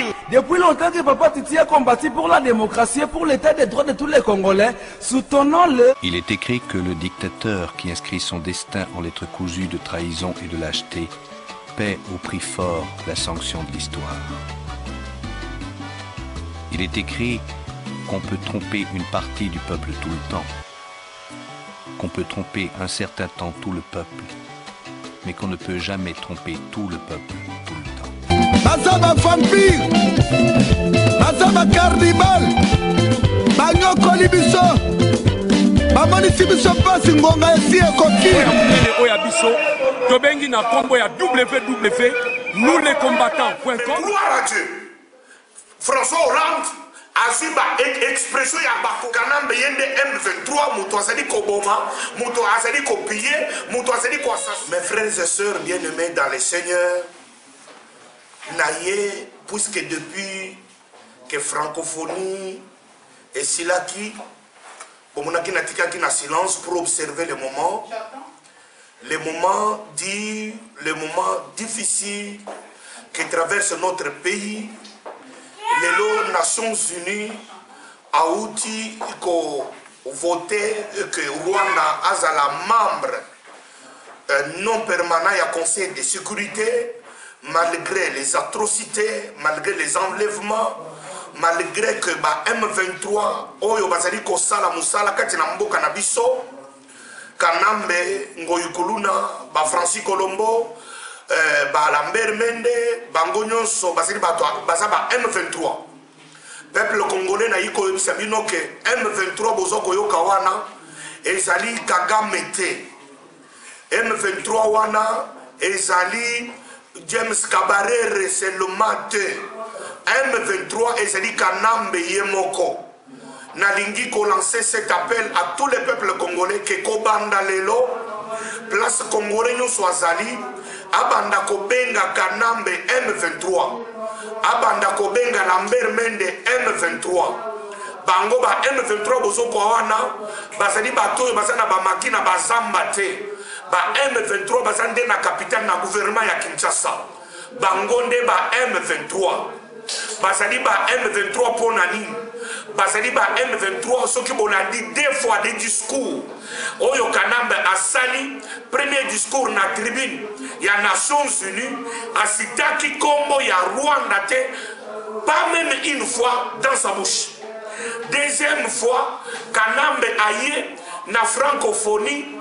Tranquille. Depuis longtemps que Papa Titi a combattu pour la démocratie et pour l'état des droits de tous les Congolais, soutenons-le. Il est écrit que le dictateur qui inscrit son destin en lettres cousues de trahison et de lâcheté paie au prix fort la sanction de l'histoire. Il est écrit qu'on peut tromper une partie du peuple tout le temps, qu'on peut tromper un certain temps tout le peuple, mais qu'on ne peut jamais tromper tout le peuple tout le temps. Bazaba vampire, bazaba cardibal, banyoko libiso, bamonisi biso pasi ngonga esi ekoki. Oya biso, tobengi na kombo ya www, nous les combattants.com. Gloire à Dieu. François Hollande aziba expression ya bakokanambe yende M23 muto azali koboma, muto azali kopiller, muto azali koassassiner. Mes frères et sœurs bien-aimés dans le Seigneur, naye puisque depuis que francophonie et silaki bomonaki natikaki na silence pour observer le moment difficile que traverse notre pays. Les Nations Unies auti ko voté que Rwanda azala membre non permanent à Conseil de sécurité, malgré les atrocités, malgré les enlèvements, malgré que M23 oyo bazali ko sala musala kati na mboka na biso Kanambe Ngoyukuluna ba Francis Colombo ba Lambert Mende bango nyonso bazali bato bazaba M23. Peuple congolais na yiko yebisa bino ke M23 bozoko yoka wana ezali Kagame te. M23 wana ezali James Kabarere seulement te. M23 ezali Kanambe Yemoko. Nalingi ko lancer cet appel à tous les peuples congolais que kobanda lelo place congolais nyonso azali abanda kobenga Kanambe M23, abanda kobenga Lambert Mende M23. Bango ba M23 bozoko wana bazali batoyo bazana ba makina bazamba te. Ba M23 bazande na capitale na gouvernement ya Kinshasa. Bango nde ba M23. Bazali ba M23 pona nini? Bazali ba M23 soki bolandi deux fois des discours. Oyo Kanambe asali premier discours na tribune ya Nations Unies asitaki kombo ya Rwanda te, pas même une fois dans sa bouche. Deuxième fois Kanambe aye na francophonie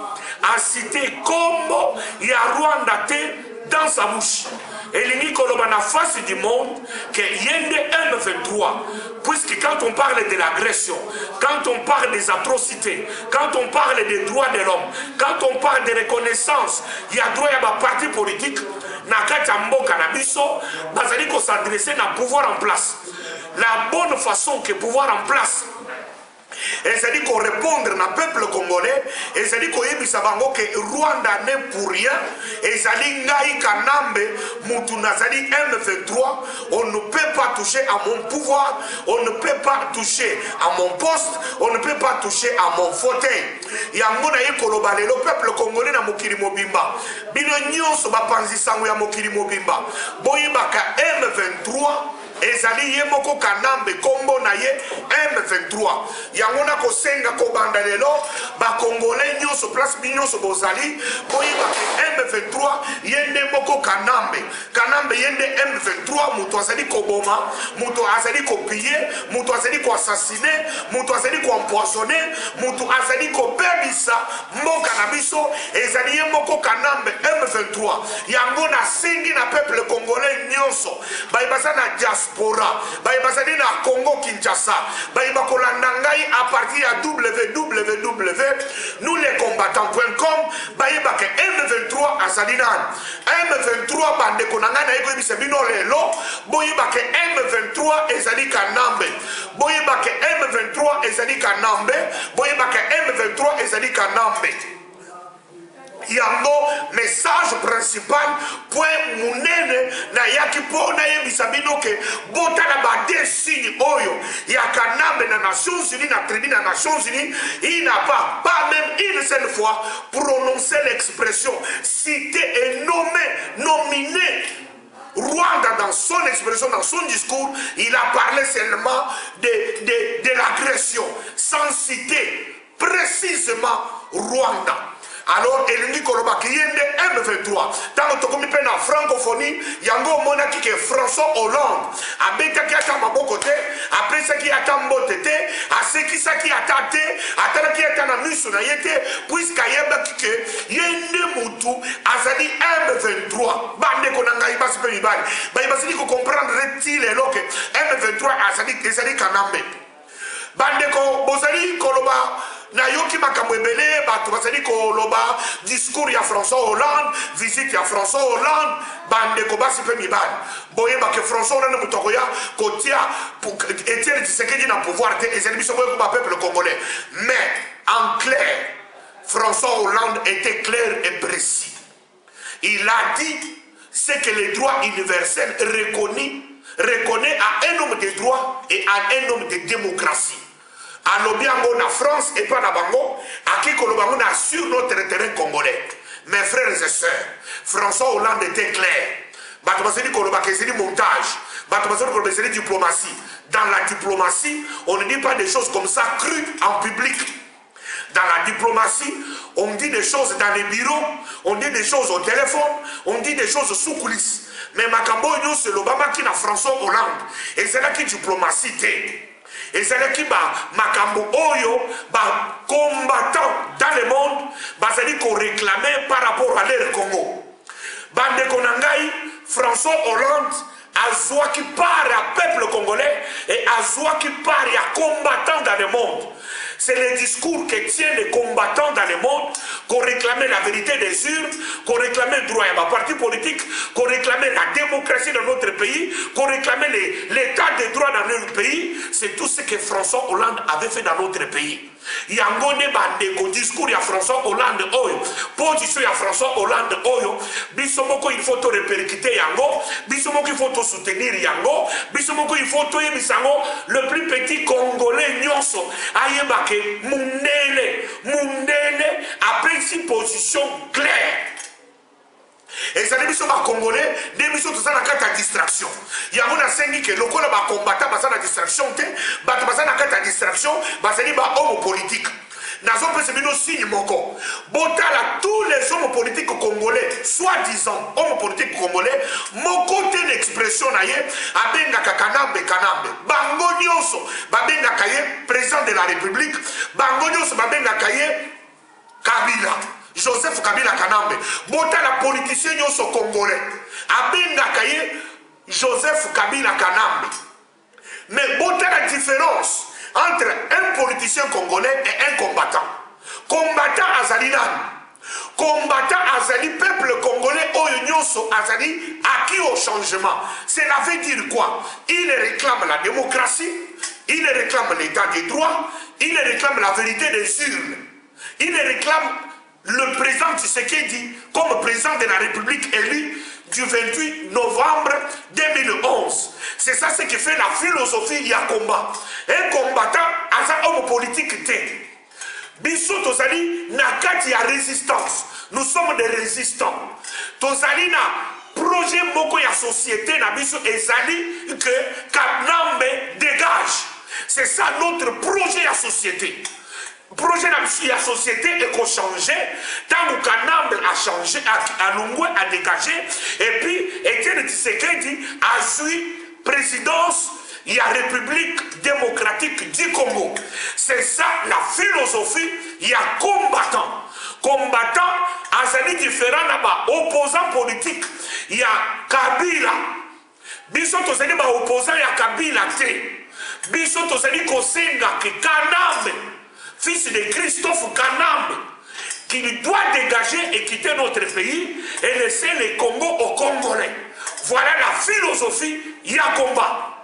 a cité kombo ya Rwanda te dans sa bouche. Et l'Union Colomba na face du monde que yende M23, puisque quand on parle de l'agression, quand on parle des atrocités, quand on parle des droits de l'homme, quand on parle de reconnaissance, il y a droit à ma parti politique, na kati mboka na biso, bazali ko s'adresser na pouvoir en place. La bonne façon que pouvoir en place et ça dit qu'on répondre na peuple congolais, et ça dit qu'on yebisa bango que Rwanda n'est pour rien, et ça dit ngai Kanambe mutu nazali M23, on ne peut pas toucher à mon pouvoir, on ne peut pas toucher à mon poste, on ne peut pas toucher à mon fauteuil. Yango na yekoloba le peuple congolais na mokili mobimba bino nyonso bapanzi sango ya mokili mobimba boyebaka M23 ezali yemoko Kanambe kombo na ye M23. Yango na kosenga kobanda lelo ba congolais nyonso place nyonso bozali boyiba M23 yende moko Kanambe. Kanambe yende M23 muto azali koboma, muto azali kopiller, muto azali ko assassiner, muto azali ko empoisonner, muto azali ko bebisa mboka na biso ezali yemoko Kanambe M23. Yango na sengi na peuple congolais nyonso bayibasa na diaspora, bayibasani na Congo Kinshasa, bayibakolanda ngai à partir à www nous les combattants.com, bayibake M23 asalinan M23 bande konanga na eko ebisa bino lelo boyibake M23 ezali Kanambe, boyibake M23 ezali Kanambe, boyibake M23 ezali Kanambe. Yango message principal point munene na yaki pona yebisa bino ke botala ba des signes oyo ya Kanambe na Nations Unies na tribune na Nations Unies, il n'a pas même une seule fois prononcé l'expression cité et nommé nominé Rwanda, dans son expression, dans son discours, il a parlé seulement de l'agression, sans citer précisément Rwanda. Alors, Elingi Koloba qui est M23, dans le Tokomi Pena francophonie, Yango Monaki qui est François Hollande, à Beta qui attend ma bon côté, après ce qui attend mon tété, à ce qui attend, à qui attend la mission, puisqu'à Yaba qui est Yende Moutou, Azali M23, Bande Konanga Ibas Pemibali, Baibasili ko comprendre il est là que M23 Azali Kanambe. Bande ko Bozali Koloba. Nayoki makambo ebele bato bazali koloba discours ya François Hollande, visite ya François Hollande, bande ko basi pe mibali boyeba ke François Hollande mutokoya kotia Etienne Tshisekedi na pouvoir te ezali biso boye ko peuple congolais. Mais en clair, François Hollande était clair et précis. Il a dit ce que les droits universels reconnaît à un homme de droit et à un homme de démocratie. À l'Obiango, na France et pas na Bango, à qui Kolobango n'a sur notre terrain congolais. Mes frères et sœurs, François Hollande était clair. Batobaseli Kolobake, c'est du montage. Batobaseli Kolobake, c'est du diplomatie. Dans la diplomatie, on ne dit pas des choses comme ça crues en public. Dans la diplomatie, on dit des choses dans les bureaux, on dit des choses au téléphone, on dit des choses sous coulisses. Mais Makambo, c'est l'Obama qui n'a François Hollande. Et c'est là qui diplomatie était. Et c'est là qui Makambo Oyo, combattant dans le monde, basali qu'on réclamait par rapport à l'ère Congo. Bande Konangai, François Hollande, Azoua qui part à peuple congolais et Azoua qui part à combattant dans le monde. C'est le discours que tiennent les combattants dans le monde, qu'on réclamait la vérité des urnes, qu'on réclamait le droit à ma parti politique, qu'on réclamait la démocratie dans notre pays, qu'on réclamait l'état de droit dans notre pays. C'est tout ce que François Hollande avait fait dans notre pays. Yangone bandeko discours ya François Hollande oyo, position ya François Hollande oyo, bisomoko il faut to répercuter yango, bisomoko il faut to soutenir yango, bisomoko il faut to yebisango le plus petit congolais nyonso ayebake mundele après une position claire. Et ça n'est pas congolais, des missions tout ça na carte à distraction. Il y a un sengi que le col va combattre parce la distraction te, parce que na carte à distraction, parce que ba homme politique. Nazo pesebino signe moko. Botala tous les hommes politiques congolais, soi-disant hommes politiques congolais, moko te l'expression na ye abenga kanambe. Bango nyonso babenga kaye président de la République, bango nyonso babenga kaye Kabila. Joseph Kabila Kanambe, bota la politicien nyonso congolais, abenga kaye Joseph Kabila Kanambe. Mais bota la différence entre un politicien congolais et un combattant. Combattant azali nan, combattant azali peuple congolais oyo nyonso azali acquis au changement. Cela veut dire quoi? Il réclame la démocratie, il réclame l'état des droits, il réclame la vérité des urnes, il réclame le président Tshisekedi comme président de la République élu du 28 novembre 2011. C'est ça ce qui fait la philosophie ya combat. Un combattant a un homme politique té. Biso tozali na kati ya résistance. Nous sommes des résistants. Tozali na projet moko ya société na biso ezali que Kanambe dégage. C'est ça notre projet à société. Projet de la société est qu'on changeait, tant que Kanambe a changé, à Lungwe a dégagé, et puis Etienne Tshisekedi a suivi présidence, il y a République démocratique du Congo. C'est ça la philosophie, il y a combattant. Combattant, azali différent là-bas, opposant politique, il y a Kabila. Biso tozali ba opposant, il y a Kabila té. Biso tozali kosenga ke Kanambe, fils de Christophe Kanambe, qui doit dégager et quitter notre pays et laisser le Congo aux Congolais. Voilà la philosophie, il y a combat.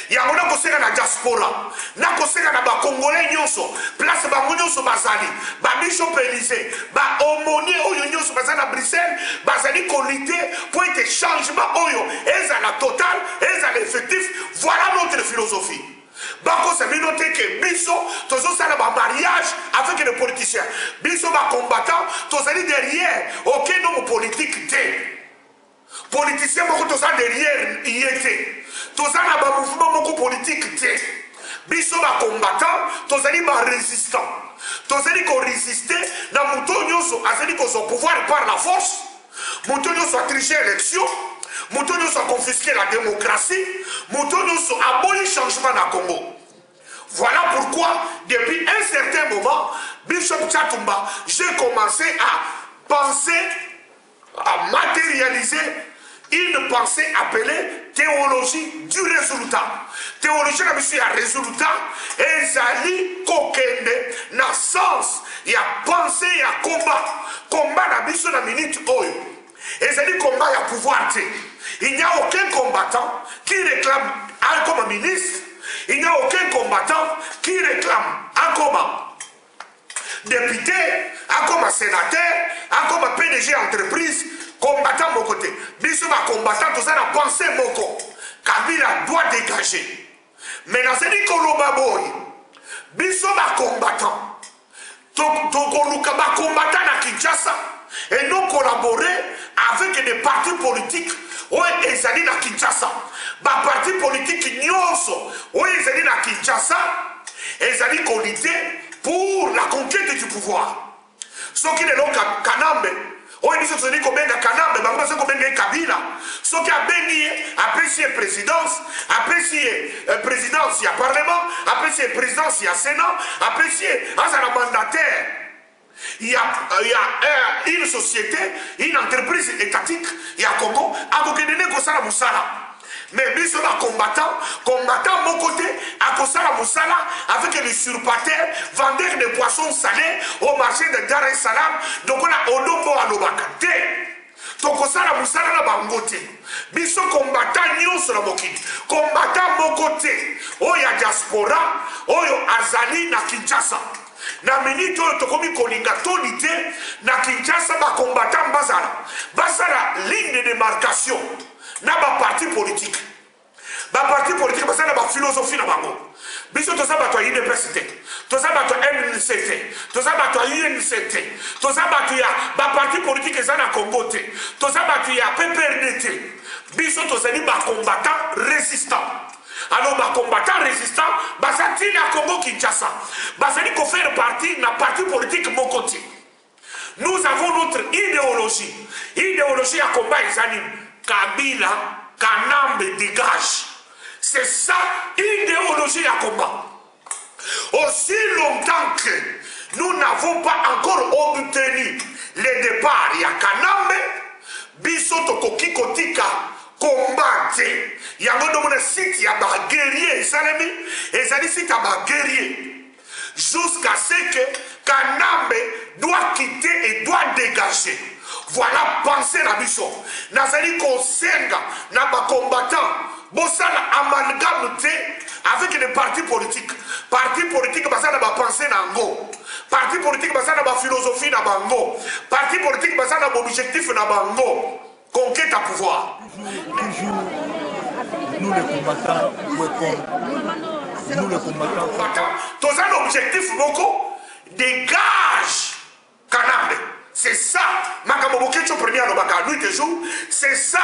Il y a un conseil na diaspora, na conseil na ba Congolais nyonso, place ba nyonso basali, ba bishop Élysée, ba omonier oyo nyonso basali à Bruxelles, basali kolité pour être changement oyo, et à la totale, et à l'effectif. Voilà notre philosophie. Bako c'est noté que Bisso, tous ça un mariage avec les politiciens. Bisso va combattant, tous allez derrière, aucun homme politique t'es. politicien moko toza derrière ye te toza na bamouvement moko politique te biso bacombattant tozali barésistant tozali korésister na moto nyonso azali kozwa pouvoir par la force moto nyonso atriche élection moto nyonso aconfisque la démocratie moto nyonso aboli changement na Congo. Voilà pourquoi depuis un certain moment Bishop Tchatumba, j'ai commencé à penser, à matérialiser une pensée appelée théologie du résultat. Théologie na biso ya résultat ezali kokende na sens ya pensée ya combat na biso na minute oyo ezali combat ya pouvoir te. Il n'y a aucun combattant qui réclame un comme ministre, il n'y a aucun combattant qui réclame un comme député, un comme sénateur, un comme PDG entreprise. Combattant mon côté, biso va combattant tout ça la pensée moko. Kabila doit dégager. Mais dans ce Koloba boy, biso va combattant. Tokoluka va combattant à Kinshasa et nous collaborer avec des partis politiques. Oui, ils allaient à Kinshasa. Ba parti politique nyonso, oui, ils allaient à Kinshasa. Ils allaient collaborer pour la conquête du pouvoir. Ce qui est le Kanambe. Oye biso tozali kobenga Kanambe bango bazo kobenga Kabila soki abengi apesi présidence apesi présidence ya parlement apesi présidence ya sénat apesi azala mandataire. Il y a une société, une entreprise étatique il y a Congo a kokendene kosala musala. Mais biso ba combattant mon côté à Kosala Moussala avec les surpatés, vendeurs de poissons salés au marché de Dar es Salaam. Donc on a Odombo à l'Obakate. Donc Kosala Moussala na bangote. Biso combattant nyon sur la mokini. Combattant mon côté. Oya diaspora, oyo azali na Kinshasa. Na minute oyo tokomi kolinga tonité na Kinshasa ba combattant bazala ligne de démarcation. Na ba parti politique. Ba parti politique parce que na ba philosophie na bango. Biso to sa ba to université. To sa ba to MNCT. To sa ba to UNCT. To sa ba to ya ba parti politique za na Congo te. To sa ba to ya PPRD. Biso to sa ni ba combattant résistant. Alors ba combattant résistant ba sa ti na Congo Kinshasa. Ba sa ni ko faire partie na parti politique mon côté. Nous avons notre idéologie. Idéologie à combat exanim. Kabila, Kanambe dégage. C'est ça, idéologie à combat. Aussi longtemps que nous n'avons pas encore obtenu le départ, il y a Kanambe, Bisoto Koki Kotika, combattre. Il y a un site, il y a un guerrier, et ça dit site, il y a un guerrier. Jusqu'à ce que Kanambe doit quitter et doit dégager. Voilà, pensez la mission. Nazali Kosenga, Naba combattant, Bossala amalgame avec les partis politiques. Partis politiques, ça n'a pas pensé n'ango. Partis politiques, ça n'a pas philosophie n'ango. Partis politiques, ça n'a pas objectif n'ango. Conquête à pouvoir. Toujours, nous les combattants, nous les combattants. Tous un objectif beaucoup, dégage Kanambe. C'est ça, Makambo Bokecho premier à l'Obaka, nuit et jour, c'est ça,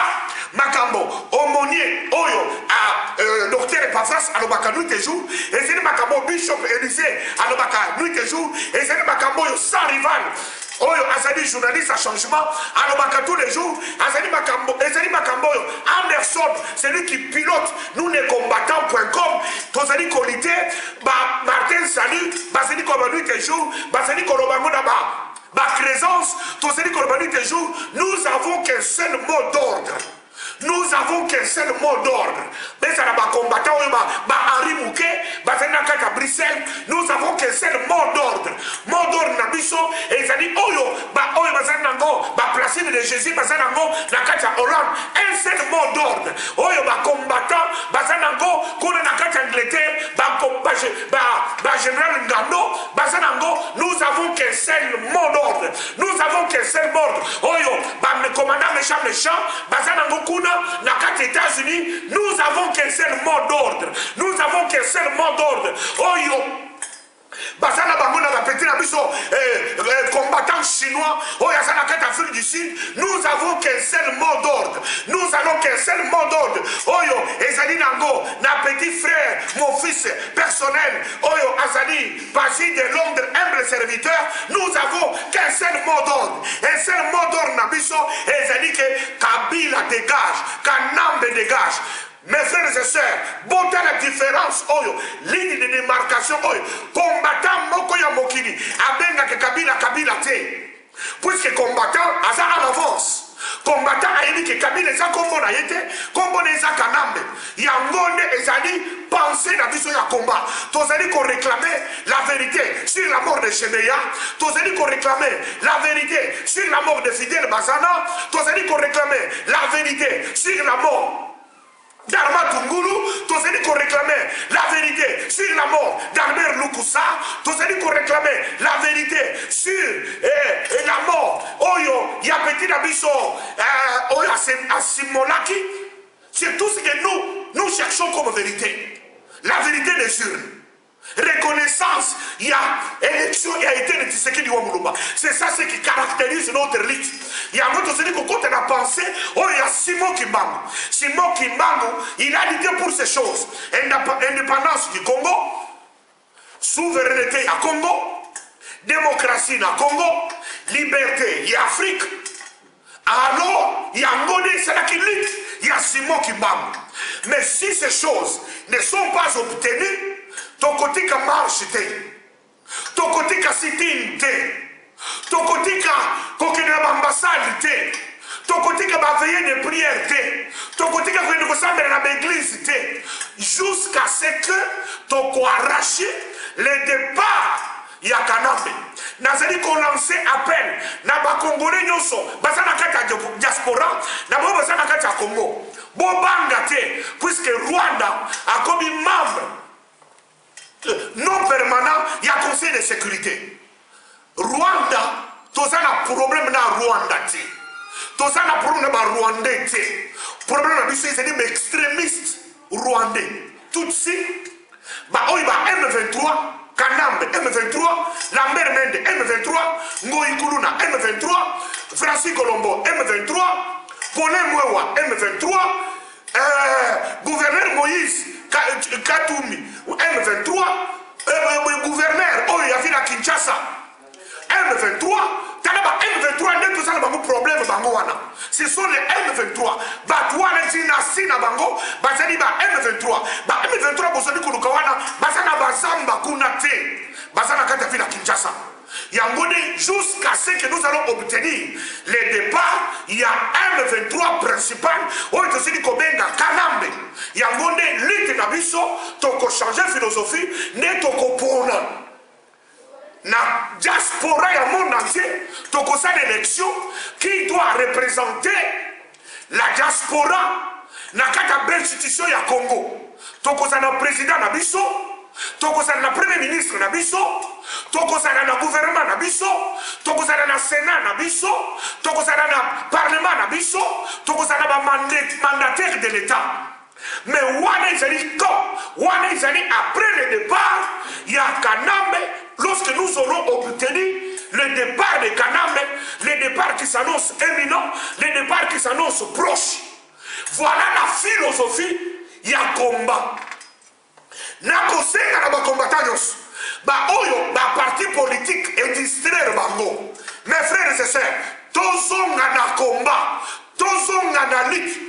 Makambo, aumônier, Oyo, docteur Epafras à l'Obaka, nuit et jour, et c'est Makambo Bishop Élysée à l'Obaka, nuit et jour, et c'est Makambo sans rival. Oyo, Azali journaliste à changement, à l'Obaka tous les jours, Azali Makambo, Anderson, c'est lui qui pilote, nous les combattants.com, Tozali Kolité, Martin Salut, Bazali Koba nuit et jour, Bazali Kolobango Naba. Ma présence, nous avons qu'un seul mot d'ordre. Nous avons qu'un seul mot d'ordre. Mais ça n'a pas combattant, Henri Mouquet, à Bruxelles, nous avons qu'un seul mot d'ordre. Mot d'ordre, Nabiso, et ça dit, Oyo, placé de Jésus, Nakata Hollande, un seul mot d'ordre. Oyo, combattant, Bazanango, Kounanakata Angleterre, général Ngano, nous avons qu'un seul mot d'ordre. Nous avons qu'un seul mot d'ordre. Oyo, commandant méchant, Bazanango Kuna, Nakata États-Unis, nous avons qu'un seul mot d'ordre. Nous avons qu'un seul mot d'ordre. Oyo. Basana Banguna va péter la biso combattant chinois, Oyasana carte Afrique du Sud, nous avons qu'un seul mot d'ordre. Nous allons qu'un seul mot d'ordre. Oyo, Ezali Nango, na petit frère, mon fils personnel, Oyo, Azali, Basile de Londres, humble serviteur, nous avons qu'un seul mot d'ordre. Un seul mot d'ordre, Nabiso, Ezali que Kabila dégage, Kanambe dégage. Mes frères et sœurs, bon dans la différence, oyo, ligne de démarcation, oyo, combattant Mokoya Mokini, Abenga que Kabila te. Puisque combattant, Aza en avance. Combattant a dit que Kabila est un combo na yete, combo n'est un kanambe. Yangonde ezali penser la vision ya combat. Tozali qu'on réclamait la vérité sur la mort de Chebeya. Tozali qu'on réclamait la vérité sur la mort de Fidel Bazana. Tozali qu'on réclamait la vérité sur la mort d'Arma Tungulu, tous ceux qui réclamaient la vérité sur la mort d'Albert Lukusa, tous ceux qui réclamaient la vérité sur la mort, Oyo, Yapeti Nabiso, Oyo Asimolaki, c'est tout ce que nous cherchons comme vérité. La vérité des urnes. Reconnaissance, il y a élection, il y a été de Tshisekedi Ouamoulouba. C'est ça ce qui caractérise notre élite. Il y a un autre qui quand on a pensé, oh il y a Simon Kimbangu. Simon Kimbangu, il a lutté pour ces choses. Indépendance du Congo, souveraineté à Congo, démocratie à Congo, liberté, il y a Afrique. Alors, il y a Ngone, c'est là qui lutte, il y a Simon Kimbangu. Mais si ces choses ne sont pas obtenues, ton côté qui marche, ton côté qui sit-in, ton côté qui a ambassade, ton côté qui a veillé de prière, ton côté qui a fait de ressemble dans l'église, jusqu'à ce que tu arraché le départ. Il y a Kanambe. Nazali qu'on lançait appel. Naba Congolais nyoso. Basana kata diaspora. Naba basana kata Congo. Bobangate. Puisque Rwanda a comme membre non permanent, il y a conseil de sécurité. Rwanda, tout ça a problème dans Rwanda. Tout ça a problème dans Rwandais. Problème dans c'est des extrémistes rwandais. Tout de suite, M23, Kanambe M23, Lambert Mende M23, Ngoï Kuluna M23, Francis Colombo M23, Paulin Mwewa M23, gouverneur Moïse Katoumi M23, gouverneur Oya Vila Kinshasa M23, Tanaba M23 n'est tout ça le problème Bangoana. Ce sont les M23. Batouane Tina Bango, Bazani M23. M23 Bosani Kulukawana, Bazana Bazamba Kunate, Bazana Katafila Kinshasa. Yangone, jusqu'à ce que nous allons obtenir les départs, il y a M23 principal, où est aussi Kobenga, Kanambe. Yangone, lutte Nabiso, toko changer philosophie, ne toko pona. Na diaspora ya monde entier, toko sa l'élection qui doit représenter la diaspora na kata institution ya Congo. Toko sa na président Nabiso, toko sa na premier ministre Nabiso, toko sa na gouvernement Nabiso, toko sa na sénat Nabiso, toko sa na parlement Nabiso, toko sa na mandataire de l'État. Mais wana izali après le départ, il y a Kanambe. Lorsque nous aurons obtenu le départ de Kanambe, le départ qui s'annonce éminent, le départ qui s'annonce proche, voilà la philosophie, il y a combat. Nakosenga na combattants, parti politique et distraire bango. Mes frères et sœurs, tozonga na combat, tozonga na lutte.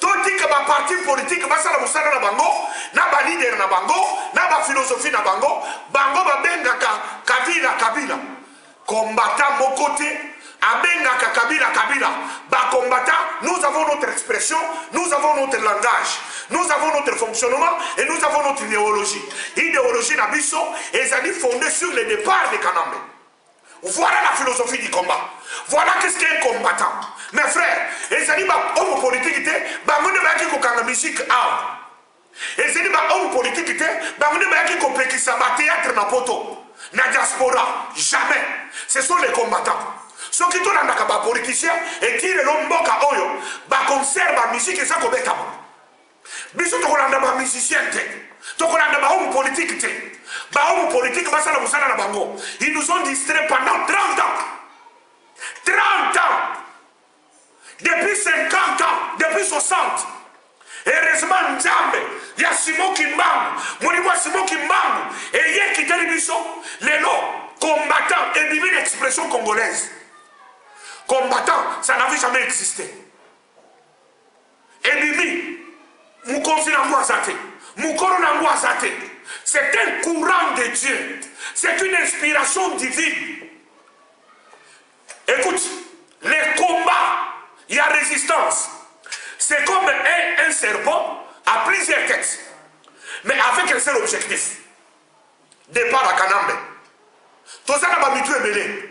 Toti que ma parti politique basa la musala na bango, na ba leader na bango, na ba philosophie na bango, bango ba benga Kabila. Combattant mon côté, abenga Kabila. Ba combattant, nous avons notre expression, nous avons notre langage, nous avons notre fonctionnement et nous avons notre idéologie. Idéologie na biso et ça dit fondée sur le départ de Kanambe. Voilà la philosophie du combat. Voilà qu'est-ce qu'est un combattant. Mes frères, et ça dit homme politique, bamune ba ki ko kanga musique out. Et ça dit homme politique, bamune ba ki ko pekisa ba théâtre na poto. Na diaspora, jamais. Ce sont les combattants. Ceux qui tournent dans les politiciens et qui le lomboka oyo, ba conserve la musique et ça ko beta. Biso to kolanda ba musicien te. To kolanda ba homme politique te. Ba homme politique ba sala musala na bango. Ils nous ont distraits pendant 30 ans. 30 biso centre. Heureusement Nzambe ya Simon Kimbangu, Moniwa Simon Kimbangu et hier qui t'a biso lelo combattant et bibi l'expression congolaise. Combattant, ça n'avait jamais existé. Et bibi Mukonzi Nangwa Zate, Mukoro Nangwa Zate. C'est un courant de Dieu. C'est une inspiration divine. Écoute, les combats, il y a résistance. C'est comme un serpent à plusieurs têtes, mais avec un seul objectif. Départ à Kanambe. Tout ça n'a pas mitou ebele.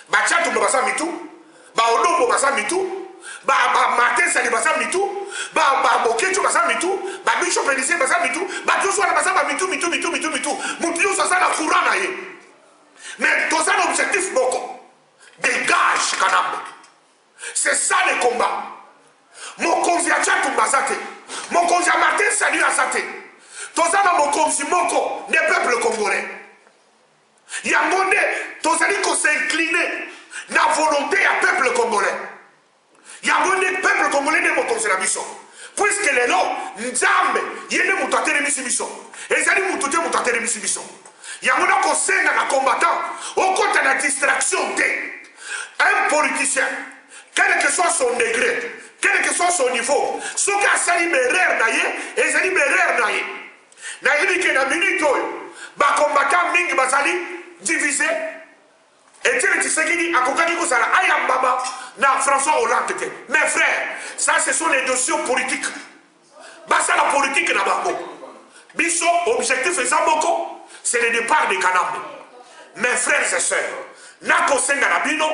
Ba tchatou basa mitou, ba odombo basa mitou, ba matin sali basa mitou, ba bokecho basa mitou, ba bishop Élysée basa mitou, ba tout soit basa mitou. Moutio ça na courant na ye. Mais tout ça l'objectif boko. Dégage Kanambe. C'est ça le combat. Mon konzi a tchatou basate. Mon konzi a Martin Sali a sate. Tout ça na mon konzi moko des peuples congolais. Yangone, tout ça dit qu'on s'est incliné na volonté à peuple congolais. Yangone peuple congolais ne mon konzi la mission. Puisque les lots, Nzambe, yene mutatere misimission. Et ça dit mutute mutatere misimission. Yangone qu'on s'est dans la combattant. Au côté de la distraction un politicien, quel que soit son degré, quel que soit son niveau, ce qui a sali berer naye, et sali berer naye. Naïli que na minute, ba combattant ming basali divisé. Et tu sais qui dit à Kokaki Kosala, Ayam Baba, na François Hollande. Mes frères, ça ce sont les dossiers politiques. Bah ça la politique na bango. Biso, objectif et Zamboko, c'est le départ des Kanambe. Mes frères et sœurs, Nako Senga Nabino,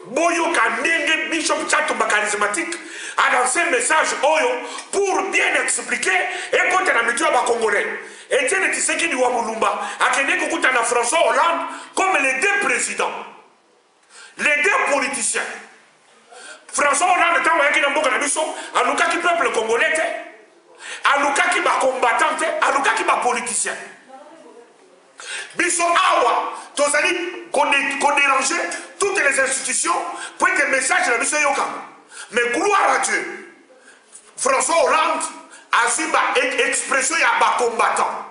Boyo Kanenge Bishop Chatumba charismatique a lancé un message Oyo pour bien expliquer et quand on a mis à Congolais. Et tiens, tu sais qui dit Wamulumba a Kenya Kukutana François Hollande comme les deux présidents, les deux politiciens. François Hollande est envoyé dans Boka Nabiso, à Luka qui peuple congolais, à Luka qui va combattant, à Luka qui va politicien. Biso Awa, Tozali, qu'on dérangeait toutes les institutions pour que le message de la mission Yoka. Mais gloire à Dieu, François Hollande a su expression ya ba combattant.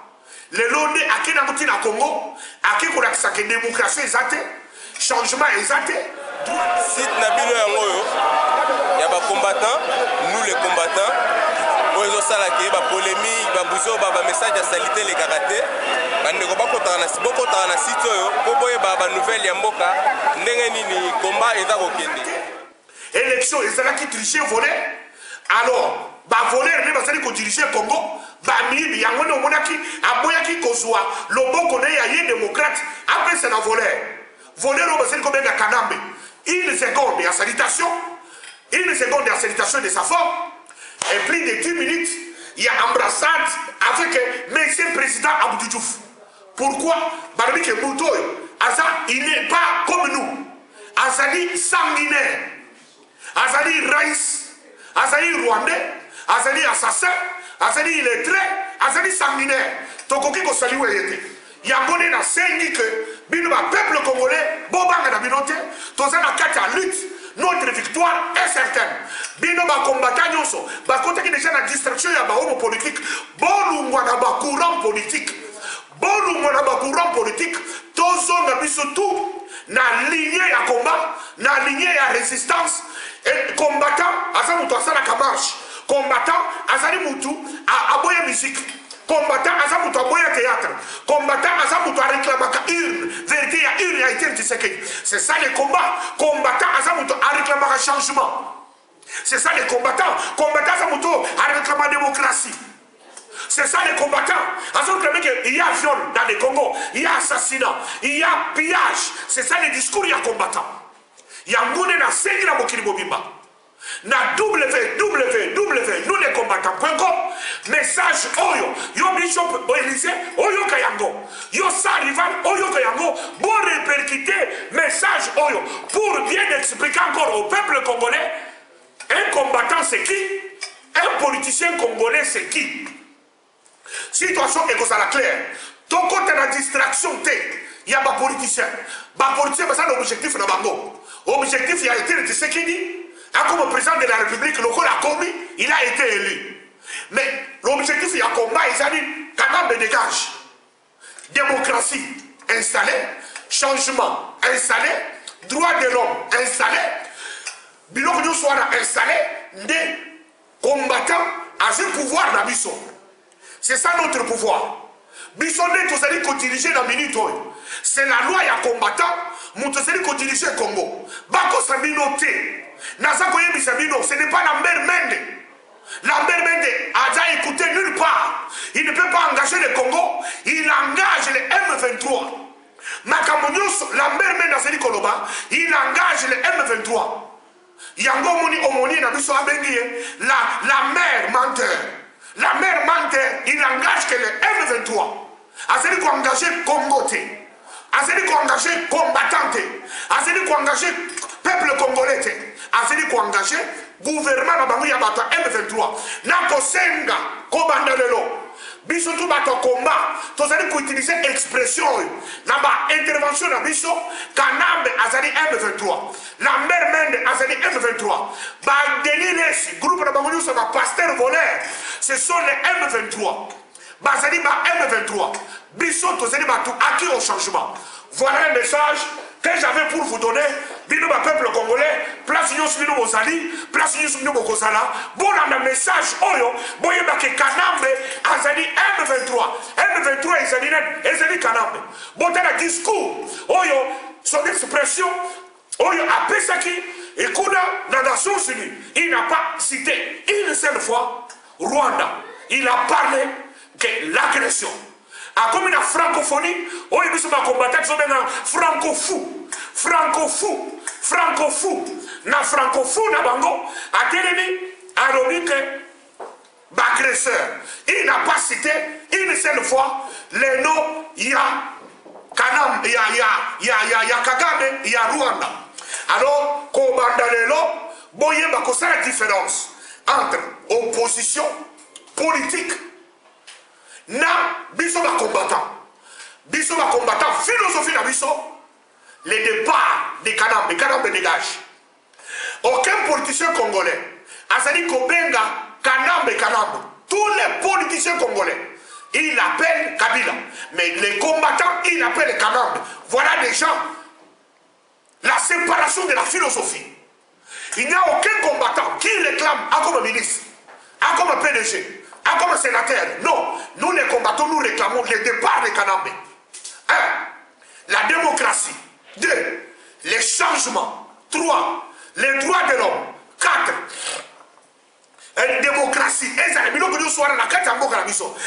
Le londe à qui n'a pas na Congo, à qui qu'on a que démocratie exacte, changement exact. Site Nabino Yangoyo, il y a des combattants, nous les combattants. Pour les autres, il y a des polémiques, des messages de salité, les karaté. Il y a beaucoup de sites, il y a des nouvelles, il y a des combats et des élection, et c'est là qui trichait, volait. Alors, voler, il y a diriger le Congo. Il y a des monarchies, il y a des démocrates, après c'est la voleur. Voler, c'est comme un Kanambe. Une seconde de la salutation, une seconde de la salutation de sa forme, et plus de 10 minutes, il y a embrassade avec M. Président Abdou Diouf. Pourquoi? Parce que Moutoy, il n'est pas comme nous. Azali sanguinaire, Azali raïs, Azali rwandais, Azali assassin, Azali illettré, Azali sanguinaire. Tokoki ko sali weyete. Yangone na sengi que bino ba peuple congolais bobanga na binote toza na kati ya lutte notre victoire est certaine bino ba combattant nyonso ba kota ki déjà na distraction ya ba homo politique bolungwa na ba courant politique bolungwa na ba courant politique tozo na biso tout na lignée ya combat na lignée ya résistance et combattant asa mutu asala kamarche combattant azali mutu a boya musique combattant Azamuto à Boya Théâtre, combattant Azamuto à réclamer une vérité, une réalité, c'est ça les combats, combattant Azamuto à réclamer un changement. C'est ça les combattants, combattant Azamuto à réclamer la démocratie. C'est ça les combattants. Il y a viol dans les Congo, il y a assassinat, il y a pillage. C'est ça les discours, il y a combattants. Il y a Moune na Sengi na Mokili Bobimba. Na www nous les combattants.com message oyo yo bishop Élysée oyo kayango yo sarivan oyo kayango bon répercuter message oyo pour bien expliquer encore au peuple congolais un combattant c'est qui, un politicien congolais c'est qui. Situation est comme ça la claire ton côté la distraction il y a des politiciens c'est l'objectif na bango objectif il y a été de ce qui dit comme président de la République, le col a commis, il a été élu. Mais l'objectif, il y a combat, ils ont dit, Kanambe dégage. Démocratie installée, changement installé, droit de l'homme installé, bilan que nous soyons installés, des combattants à ce pouvoir d'Abisso. C'est ça notre pouvoir. Bissonné, tous allez diriger la minute. C'est la loi, il y a combattant, nous allons diriger le Congo. Bako Sabinoté, Nazakoye Bisabino, ce n'est pas Lambert Mende. Lambert Mende a déjà écouté nulle part. Il ne peut pas engager le Congo, il engage les M23. Makamonius, Lambert Mende Aseli Koloba, il engage les M23. Yango Moni Omoni Nabiso Abengi, la mère menteur. La mère menteur, il n'engage que les M23. Aseli ko engagé Congo. Aseli ko engagé combattant. Aseli ko engagé peuple congolais. Aseli ko engagé gouvernement na bango ya bato M23. Nako senga ko bandalelo. Biso tout bato combat, tous allez utiliser expression na ba intervention na biso Kanambe azali M23. La mère Mende azali M23. Ba Denilesi groupe na bango nyuso ba pasteur voleur, ce sont les M23. Bazali ba M23. Biso tous allez bato acquis au changement. Voilà un message que j'avais pour vous donner. Bino ba peuple congolais, place nyos bino bozali, place nyos bino bokozala. Bon na message oyo, boye ba ke Kanambe azali M23. M23 ezali net, ezali Kanambe. Bon dans le discours oyo, son expression oyo apesaki ekuna na Nations Unies. Il n'a pas cité une seule fois Rwanda. Il a parlé de l'agression. A comme une francophonie, oyo biso ba combattant so benga franco-fou. Franco-fou. Franco-fou. Na franco-fou na bango, a telemi, a robike, bagresseur. Il n'a pas cité une seule fois les noms, il y a Kanam, il y a Kagame, il y a Rwanda. Alors, Kobandalelo, boye bakosa la différence entre opposition politique na biso ba combattant. Biso ba combattant, philosophie na biso, le départ de Kanambe, Kanambe dégage. Aucun politicien congolais, Azali Kobenga, Kanambe, Kanambe, tous les politiciens congolais, ils l'appellent Kabila. Mais les combattants, ils l'appellent Kanambe. Voilà déjà la séparation de la philosophie. Il n'y a aucun combattant qui réclame comme ministre, comme PDG, comme sénateur. Non, nous les combattons, nous réclamons le départ de Kanambe. 1. La démocratie. 2. Les changements. 3. Les droits de l'homme. 4. Une démocratie.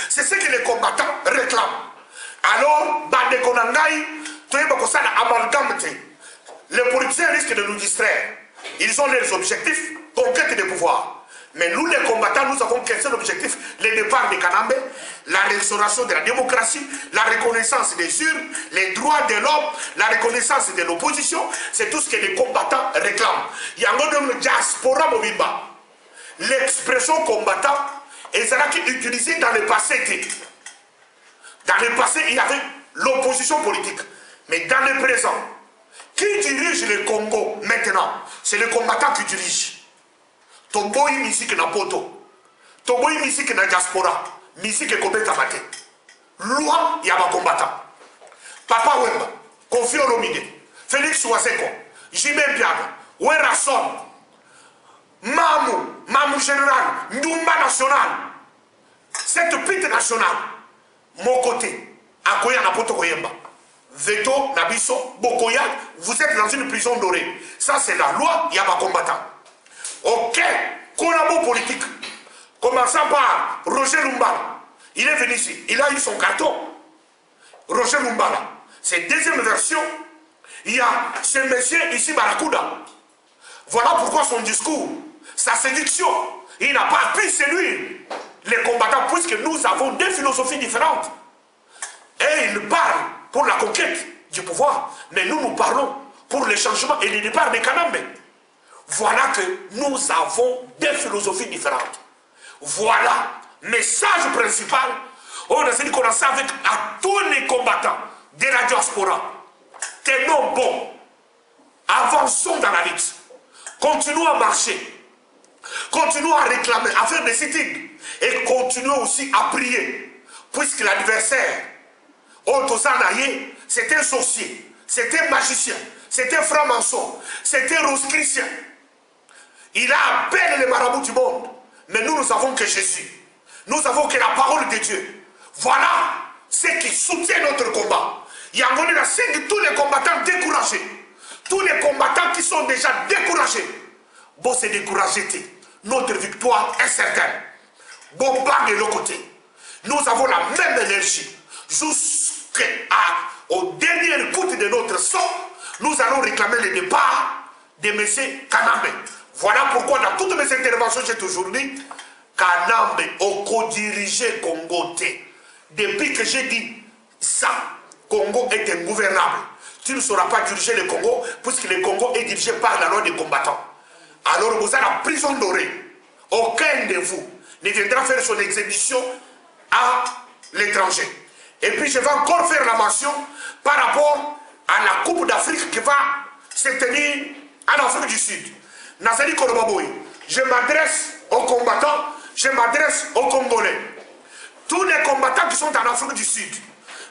C'est ce que les combattants réclament. Alors, les politiciens risquent de nous distraire. Ils ont leurs objectifs, conquête de pouvoir. Mais nous, les combattants, nous avons qu'un seul objectif, le départ de Kanambe, la restauration de la démocratie, la reconnaissance des urnes, les droits de l'homme, la reconnaissance de l'opposition. C'est tout ce que les combattants réclament. Il y a un diaspora mobimba. L'expression combattant est utilisée dans le passé. Dans le passé, il y avait l'opposition politique. Mais dans le présent, qui dirige le Congo maintenant? C'est le combattant qui dirige. Toboyi musique na poto. Toboyi musique na diaspora. Musique kobeta mate. Loi ya ba combattant. Papa Wemba, Kofi Olomide, Félix Ouazeko, Jimé Piaga, Werason, Mamou Général, Ndumba National. Cette pite nationale, mon côté, Akoya na poto Koyemba. Veto, Nabiso, Bokoya, vous êtes dans une prison dorée. Ça c'est la loi, il y a ma combattant. Ok, collabo politique. Commençant par Roger Lumbala. Il est venu ici, il a eu son carton. Roger Lumbala. C'est deuxième version. Il y a ce monsieur ici, Barakuda. Voilà pourquoi son discours, sa séduction, il n'a pas pu séduire les combattants, puisque nous avons deux philosophies différentes. Et il parle pour la conquête du pouvoir, mais nous parlons pour le changement et le départ de Kanambe. Voilà que nous avons deux philosophies différentes. Voilà, message principal, on a dit qu'on a ça avec à tous les combattants de la diaspora. Tenons bon, avançons dans la lutte. continuons à marcher, continuons à réclamer, à faire des sittings et continuons aussi à prier, puisque l'adversaire, c'est un sorcier, c'est un magicien, c'est un franc-maçon, c'est un rose-chrétien. Il a appelé les marabouts du monde, mais nous savons que Jésus, nous savons que la parole de Dieu, voilà ce qui soutient notre combat. Il y a la scène de tous les combattants découragés, tous les combattants qui sont déjà découragés. Bon, c'est découragé, notre victoire est certaine. Bon, pas de l'autre côté. Nous avons la même énergie. Jusqu'au dernier goutte de notre sang, nous allons réclamer le départ de M. Kanambe. Voilà pourquoi dans toutes mes interventions, j'ai toujours dit Kanambe au co-dirigé Congo. Depuis que j'ai dit ça, Congo est ingouvernable. Tu ne sauras pas diriger le Congo, puisque le Congo est dirigé par la loi des combattants. Alors vous avez la prison dorée. Aucun de vous ne viendra faire son exhibition à l'étranger. Et puis je vais encore faire la mention par rapport à la Coupe d'Afrique qui va se tenir en Afrique du Sud. Nazali Kolobaboui, je m'adresse aux combattants, je m'adresse aux Congolais. Tous les combattants qui sont en Afrique du Sud,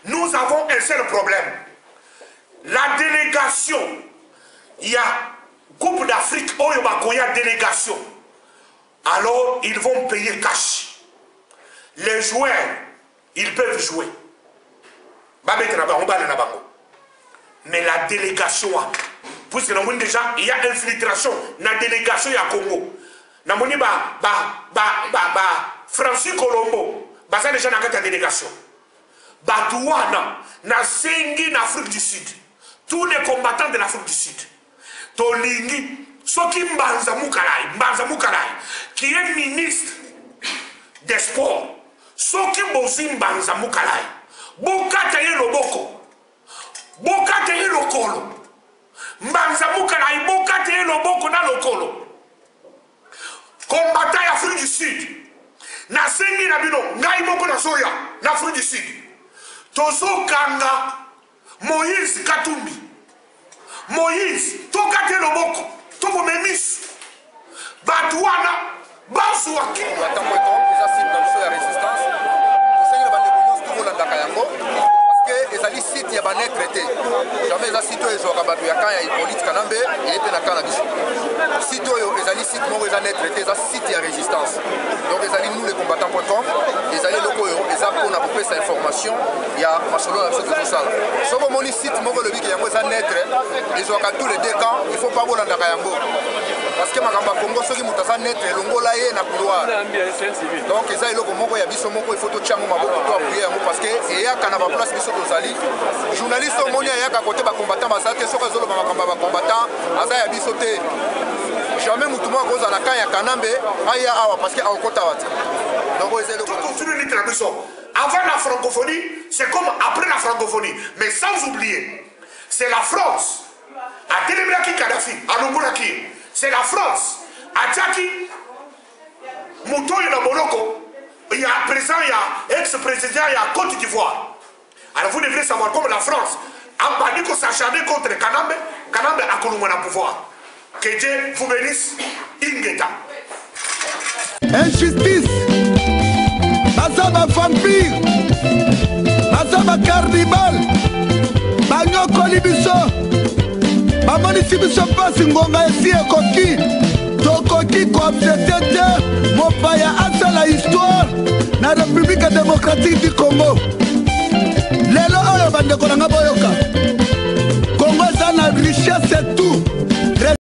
nous avons un seul problème. La délégation, il y a Coupe d'Afrique, il y a délégation. Alors, ils vont payer cash. Les joueurs, ils peuvent jouer. Mais la délégation, puisque nous avons déjà, il y a infiltration, la délégation il y a Congo. Nous avons Francis Colombo, c'est déjà dans la délégation. Batouana, na Sengi, en Afrique du Sud. Tous les combattants de l'Afrique du Sud. Tolingi, Soki Mbanza Moukalai, qui est ministre des Sports. Soki Bozi Mbanza Moukalai. Bokataye Loboko. Bokataye Lokolo. Mbanza Moukalai, Bokataye Loboko na Lokolo. Combattant Afrique du Sud. Na Sengi na Bino, Ngai Boko na Soya, na Afrique du Sud. Tozo Kanga, Moïse Katumbi. Moïse, Tokate Loboko, Toko Memis, Batouana, Basouaki. Parce que les sites il y a pas traité. Jamais les sites ils ont rabattu ya kaya Hippolyte Kanambe et était na cannabis. Sites les sites mo les traité, les sites ya résistance. Donc les alliés nous les combattants.com, les alliés locaux les apports on a peu cette information, il y a masolo la chose de ça. So comme on site mo le biki ya mo za netre, ils ont tous les deux camps, il faut pas voler dans Kayango. Parce que makamba Congo soki mutasa netre longola ye na couloir. Donc les alliés locaux moko ya biso moko il faut to chango maboko to appuyer parce que et ya kana ba place biso tozali. Journaliste au monde ya ka côté ba combattant ba ça que soki zolo ba makamba ba combattant aza ya biso te. Jamais mutumo à cause de la Kaya Kanambe, aya awa parce que a okota wati. Donc tout continue l'île avant la francophonie, c'est comme après la francophonie, mais sans oublier, c'est la France à Télébraki Kadhafi, à Longolaki, c'est la France à Tchaki, Mouto et Moloko, il y a présent, il y a ex-président, il y a Côte d'Ivoire. Alors vous devrez savoir comme la France a banni qu'on s'acharnait contre Kanambe, Kanambe a connu le pouvoir. Que Dieu vous bénisse, Ingeta. Injustice, Bazaba vampire, Bazaba cannibal, Bagno Kolibiso, Bamonisi Biso Passi Ngonga Esi Ekoki, Tokoki Koabjetete, Mopaya Asa la histoire, na République démocratique du Congo. Lelo Oyo Bandeko Nanga Boyoka.